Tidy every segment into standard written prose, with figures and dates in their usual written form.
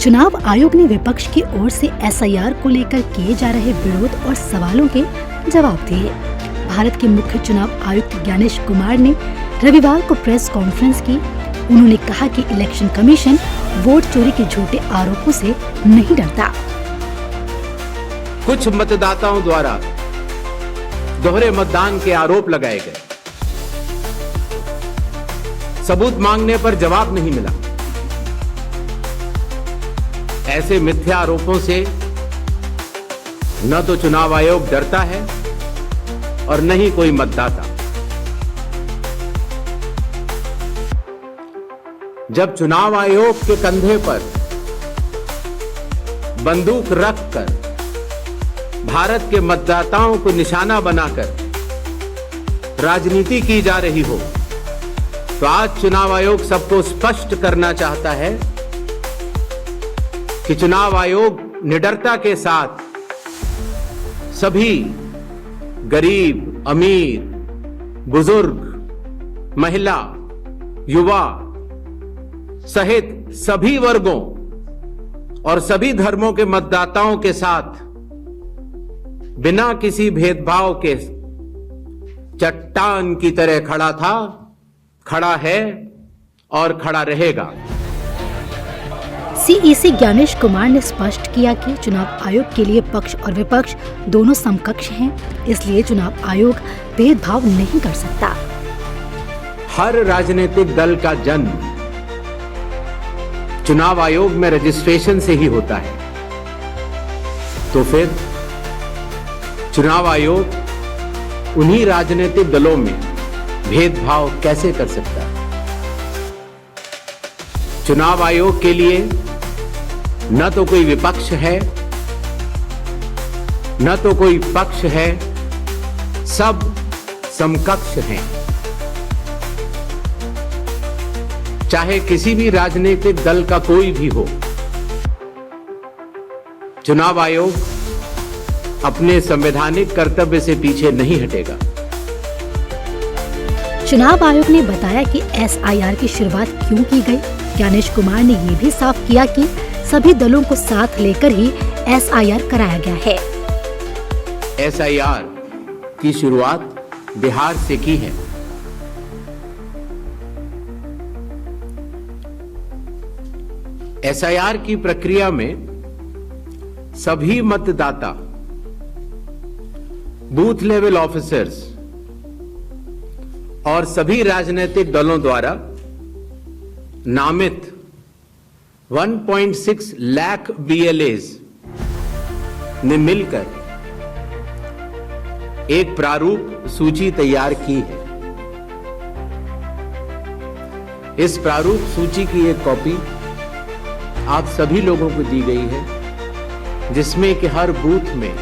चुनाव आयोग ने विपक्ष की ओर से एसआईआर को लेकर किए जा रहे विरोध और सवालों के जवाब दिए। भारत के मुख्य चुनाव आयुक्त ज्ञानेश कुमार ने रविवार को प्रेस कॉन्फ्रेंस की। उन्होंने कहा कि इलेक्शन कमीशन वोट चोरी के झूठे आरोपों से नहीं डरता। कुछ मतदाताओं द्वारा दोहरे मतदान के आरोप लगाए गए। सबूत मांगने पर जवाब नहीं मिला। ऐसे मिथ्या आरोपों से न तो चुनाव आयोग डरता है और न ही कोई मतदाता। जब चुनाव आयोग के कंधे पर बंदूक रखकर भारत के मतदाताओं को निशाना बनाकर राजनीति की जा रही हो, तो आज चुनाव आयोग सबको स्पष्ट करना चाहता है कि चुनाव आयोग निडरता के साथ सभी गरीब, अमीर, बुजुर्ग, महिला, युवा सहित सभी वर्गों और सभी धर्मों के मतदाताओं के साथ बिना किसी भेदभाव के चट्टान की तरह खड़ा था, खड़ा है और खड़ा रहेगा। सीईसी ज्ञानेश कुमार ने स्पष्ट किया कि चुनाव आयोग के लिए पक्ष और विपक्ष दोनों समकक्ष हैं, इसलिए चुनाव आयोग भेदभाव नहीं कर सकता। हर राजनीतिक दल का जन्म चुनाव आयोग में रजिस्ट्रेशन से ही होता है, तो फिर चुनाव आयोग उन्हीं राजनीतिक दलों में भेदभाव कैसे कर सकता है? चुनाव आयोग के लिए न तो कोई विपक्ष है, न तो कोई पक्ष है, सब समकक्ष हैं। चाहे किसी भी राजनीतिक दल का कोई भी हो, चुनाव आयोग अपने संवैधानिक कर्तव्य से पीछे नहीं हटेगा। चुनाव आयोग ने बताया कि एसआईआर की शुरुआत क्यों की गई। ज्ञानेश कुमार ने ये भी साफ किया कि सभी दलों को साथ लेकर ही एसआईआर कराया गया है। एसआईआर की शुरुआत बिहार से की है। एसआईआर की प्रक्रिया में सभी मतदाता, बूथ लेवल ऑफिसर्स और सभी राजनीतिक दलों द्वारा नामित 1.6 लाख BLAs ने मिलकर एक प्रारूप सूची तैयार की है। इस प्रारूप सूची की एक कॉपी आप सभी लोगों को दी गई है, जिसमें कि हर बूथ में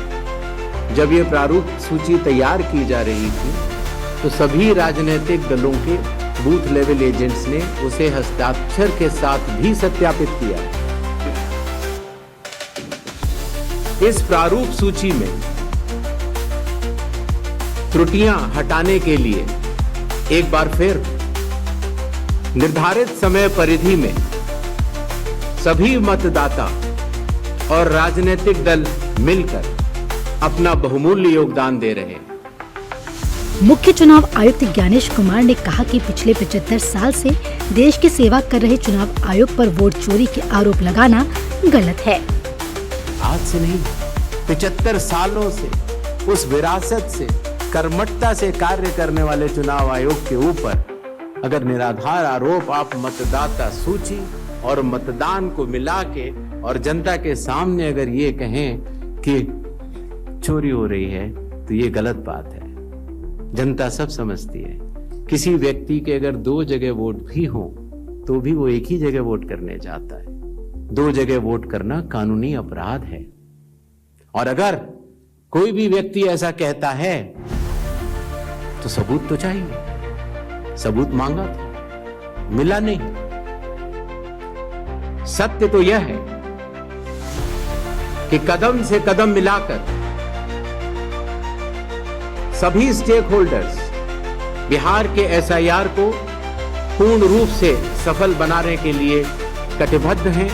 जब ये प्रारूप सूची तैयार की जा रही थी, तो सभी राजनीतिक दलों के बूथ लेवल एजेंट्स ने उसे हस्ताक्षर के साथ भी सत्यापित किया। इस प्रारूप सूची में त्रुटियां हटाने के लिए एक बार फिर निर्धारित समय परिधि में सभी मतदाता और राजनीतिक दल मिलकर अपना बहुमूल्य योगदान दे रहे हैं। मुख्य चुनाव आयुक्त ज्ञानेश कुमार ने कहा कि पिछले 75 साल से देश की सेवा कर रहे चुनाव आयोग पर वोट चोरी के आरोप लगाना गलत है। आज से नहीं, 75 सालों से उस विरासत से, कर्मठता से कार्य करने वाले चुनाव आयोग के ऊपर अगर निराधार आरोप आप मतदाता सूची और मतदान को मिला के और जनता के सामने अगर ये कहें कि चोरी हो रही है, तो ये गलत बात है। जनता सब समझती है। किसी व्यक्ति के अगर 2 जगह वोट भी हो, तो भी वो एक ही जगह वोट करने जाता है। 2 जगह वोट करना कानूनी अपराध है। और अगर कोई भी व्यक्ति ऐसा कहता है, तो सबूत तो चाहिए। सबूत मांगा था, मिला नहीं। सत्य तो यह है कि कदम से कदम मिलाकर सभी स्टेक होल्डर्स बिहार के एसआईआर को पूर्ण रूप से सफल बनाने के लिए कटिबद्ध हैं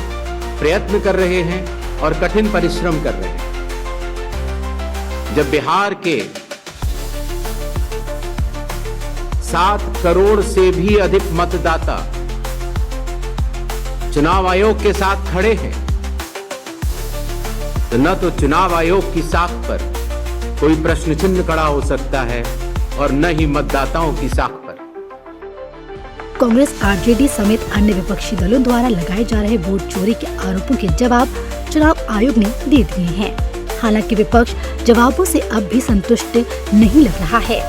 प्रयत्न कर रहे हैं और कठिन परिश्रम कर रहे हैं। जब बिहार के 7 करोड़ से भी अधिक मतदाता चुनाव आयोग के साथ खड़े हैं, तो न तो चुनाव आयोग की साख पर कोई प्रश्न चिन्ह खड़ा हो सकता है और न ही मतदाताओं की साख पर। कांग्रेस, आरजेडी समेत अन्य विपक्षी दलों द्वारा लगाए जा रहे वोट चोरी के आरोपों के जवाब चुनाव आयोग ने दे दिए हैं। हालांकि विपक्ष जवाबों से अब भी संतुष्ट नहीं लग रहा है।